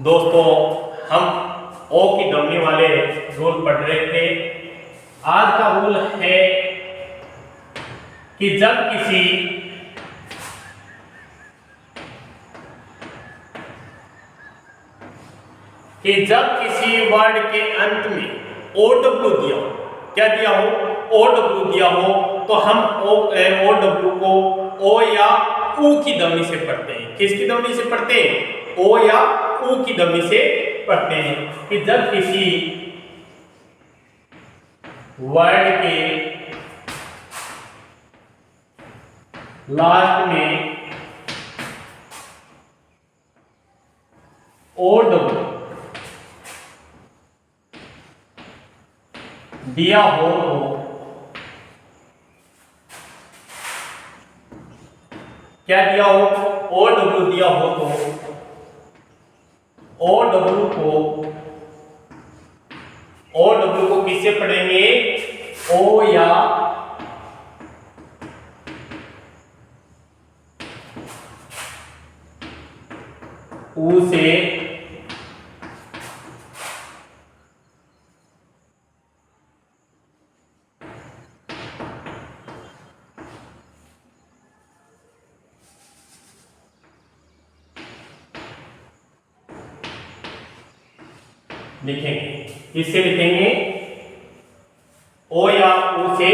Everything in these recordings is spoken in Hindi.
दोस्तों, हम ओ की ध्वनि वाले रूल पढ़ रहे थे। आज का रूल है कि जब किसी वर्ड के अंत में ओ डब्ल्यू दिया हो, क्या दिया हो, ओ डब्ल्यू दिया हो, तो हम ओ डब्ल्यू को ओ या ऊ की ध्वनि से पढ़ते हैं। किसकी ध्वनि से पढ़ते हैं? ओ या ऊ की ध्वनि से पढ़ते हैं। कि जब किसी वर्ड के लास्ट में ओ डब्ल्यू दिया हो तो क्या दिया हो, ओ डब्ल्यू दिया हो तो ओ डब्ल्यू को किससे पढ़ेंगे? ओ या ऊ से लिखेंगे। किससे लिखेंगे? ओ या ऊ से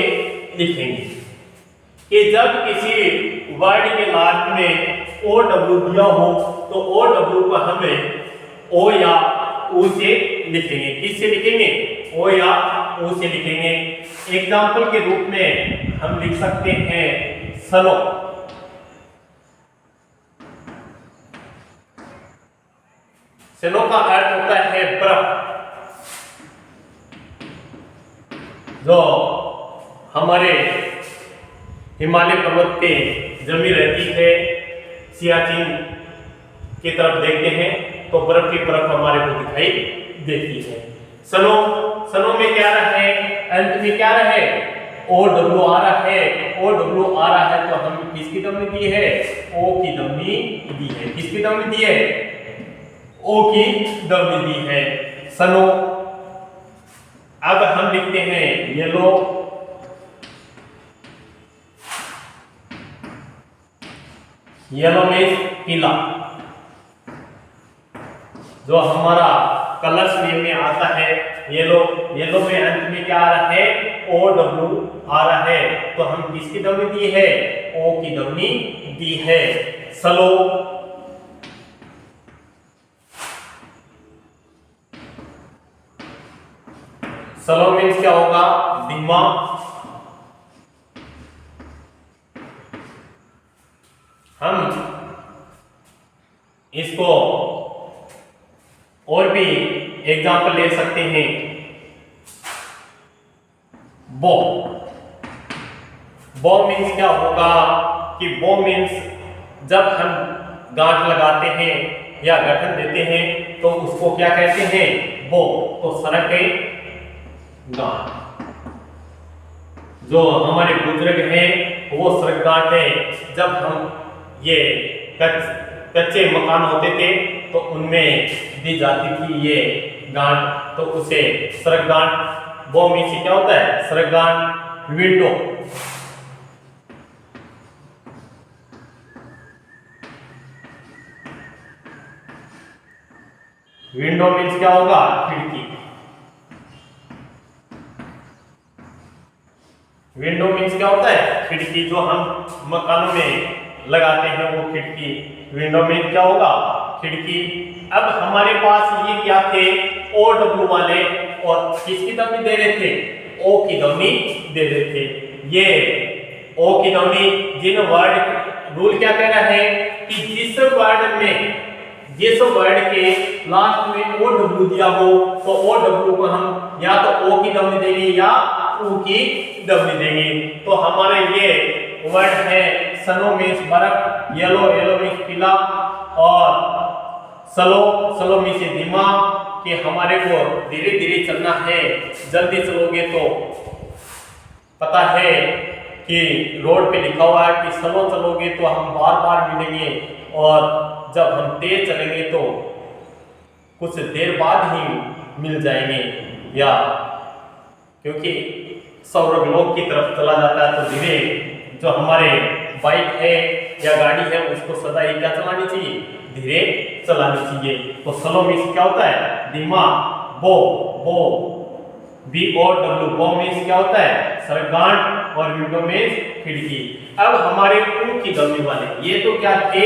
लिखेंगे। कि जब किसी वर्ड के लास्ट में ओ डब्ल्यू दिया हो तो ओ डब्ल्यू को हमें ओ या ऊ से लिखेंगे। किससे लिखेंगे? ओ या ऊ से लिखेंगे। एग्जाम्पल के रूप में हम लिख सकते हैं सनो। सनो का अर्थ होता है बर्फ। जो हमारे हिमालय पर्वत पे जमी रहती है, सियाचिन की तरफ देखते हैं तो बर्फ की परत हमारे को दिखाई देती है। सनो में क्या रहे? अंत में क्या रहे? ओ डब्ल्यू आ रहा है। ओ डब्ल्यू आ रहा है तो हम किसकी ध्वनि दी है? ओ की ध्वनि दी है। किसकी ध्वनि दी है? ओ की ध्वनि दी है। सनो। अब हम लिखते हैं येलो। येलो मीन्स पीला। जो हमारा कलर्स नेम में आता है येलो। येलो में अंत में क्या आ रहा है? ओ डब्ल्यू आ रहा है तो हम किसकी ध्वनि दी है? ओ की ध्वनि दी है। सलो। सलो मीन्स क्या होगा? धीमा। हम इसको और भी एग्जाम्पल ले सकते हैं। बो। बो मीन्स क्या होगा? कि बो मीन्स जब हम गांठ लगाते हैं या गठन देते हैं तो उसको क्या कहते हैं? बो। तो सरक है गांठ। जो हमारे बुजुर्ग हैं वो सरक गांठ है। जब हम ये कच्चे मकान होते थे तो उनमें दी जाती थी ये गांठ, तो उसे सरक गांठ। वो मीन्स क्या होता है? सरक गांठ। विंडो। विंडो मीन्स क्या होगा? खिड़की। विंडो मीन्स क्या होता है? खिड़की। जो हम मकानों में लगाते हैं वो खिड़की। विंडो मीन्स क्या होगा? खिड़की। अब हमारे पास ये क्या थे? ओ डब्ल्यू वाले, और किसकी ध्वनि दे रहे थे? ओ की ध्वनि दे रहे थे। ये ओ की ध्वनि जिन वर्ड रूल क्या कह रहा है कि जिस वर्ड के लास्ट में ओ डब्ल्यू दिया हो तो ओ डब्ल्यू को हम या तो ओ की ध्वनि देंगे या ऊ की ध्वनि देंगे। तो हमारे ये वर्ड है सनो मीन्स बर्फ, येलो मीन्स पीला, और स्लो मीन्स धीमा। कि हमारे को धीरे धीरे चलना है। जल्दी चलोगे तो पता है कि रोड पे लिखा हुआ है कि स्लो चलोगे तो हम बार बार मिलेंगे, और जब हम तेज चलेंगे तो कुछ देर बाद ही मिल जाएंगे, या क्योंकि सौरभ लोक की तरफ चला जाता है तो धीरे जो हमारे बाइक है या गाड़ी है उसको सदा ही क्या चलानी चाहिए, धीरे चलानी चाहिए। तो स्लो मीन्स क्या होता है, धीमा, बो बो BOW बो मीन्स क्या होता है, सरगांठ, और विंडो मीन्स खिड़की। अब हमारे ओ की ध्वनि वाले, ये तो क्या थे,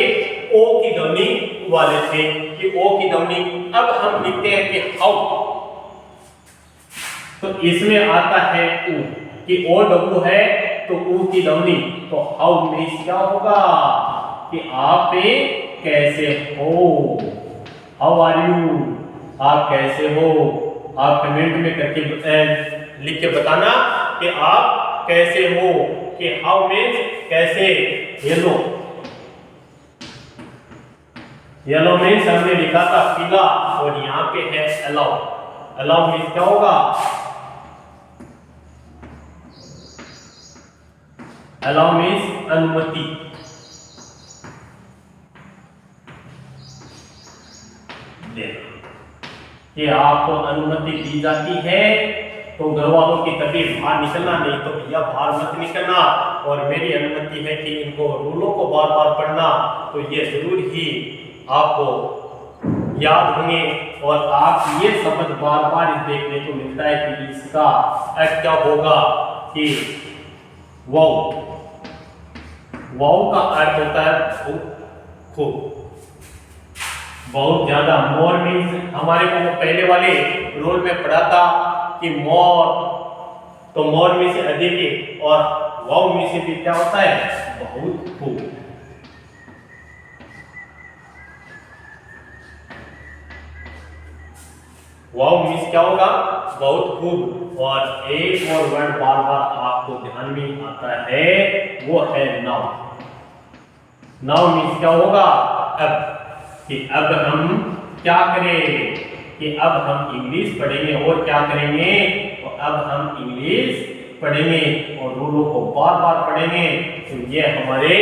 ओ की ध्वनि वाले थे कि ओ की ध्वनि। अब हम लिखते हैं कि हाउ, तो इसमें आता है ऊ कि OW है तो ऊ की ध्वनि, तो हाउ मीन्स क्या होगा कि आप कैसे हो, हाउ आर यू, आप कैसे हो। आप कमेंट में करके लिख के बताना कि आप कैसे हो, कि हाउ मीन्स कैसे। येलो, येलो मीन्स हमने लिखा था पीला, और यहाँ पे है अलाउ। अलाउ मीन्स क्या होगा, अलाउ मीन्स अनुमति। कि आपको अनुमति दी जाती है तो घर वालों की कभी बाहर निकलना, नहीं तो भैया बाहर मत निकलना, और मेरी अनुमति है कि इनको रूलों को बार बार पढ़ना, तो ये जरूर ही आपको याद होंगे। और आप ये शब्द बार बार देखने को मिलता है कि इसका अर्थ क्या होगा कि वाओ, वाओ का अर्थ होता है खूब, बहुत ज्यादा। मोर मीन्स हमारे को पहले वाले रोल में पढ़ा था कि मोर, तो मोर में से अधिक, और वाओ में से भी क्या होता है, बहुत खूब। वाओ मीन्स क्या होगा, बहुत खूब। और एक और वर्ड बार बार आपको ध्यान में आता है, वो है नाउ। नाउ मीन्स क्या होगा, अब, कि अब हम क्या करें, कि अब हम इंग्लिश पढ़ेंगे, और क्या करेंगे, तो अब हम इंग्लिश पढ़ेंगे और रूलों को बार बार पढ़ेंगे। तो ये हमारे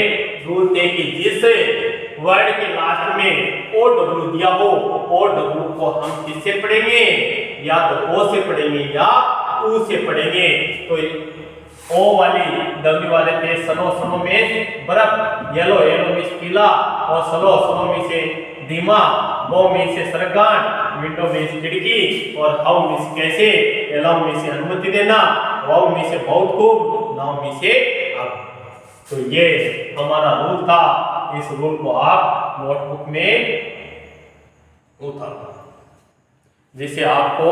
रूल थे कि जिस वर्ड के लास्ट में OW दिया हो, OW को हम किससे पढ़ेंगे, या तो O से पढ़ेंगे या U से पढ़ेंगे। तो ओ वाली W वाले थे सनो, सनो में बर्फ, येलो, येलो में पीला, और स्लो, स्लो में से धीमा, बो में से सरगांठ, विंडो में से खिड़की, और हाउ में से कैसे, अलाउ में से अनुमति देना, वाओ में से बहुत खूब, नाउ में से अब। तो ये हमारा रूल था, इस रूल को आप नोटबुक में उतारना, जिससे आपको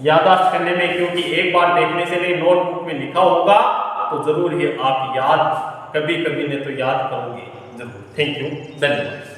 याददाश्त करने में, क्योंकि एक बार देखने से नहीं, नोटबुक में लिखा होगा तो जरूर ही आप याद, कभी कभी ने तो याद करोगे जरूर। थैंक यू, धन्यवाद।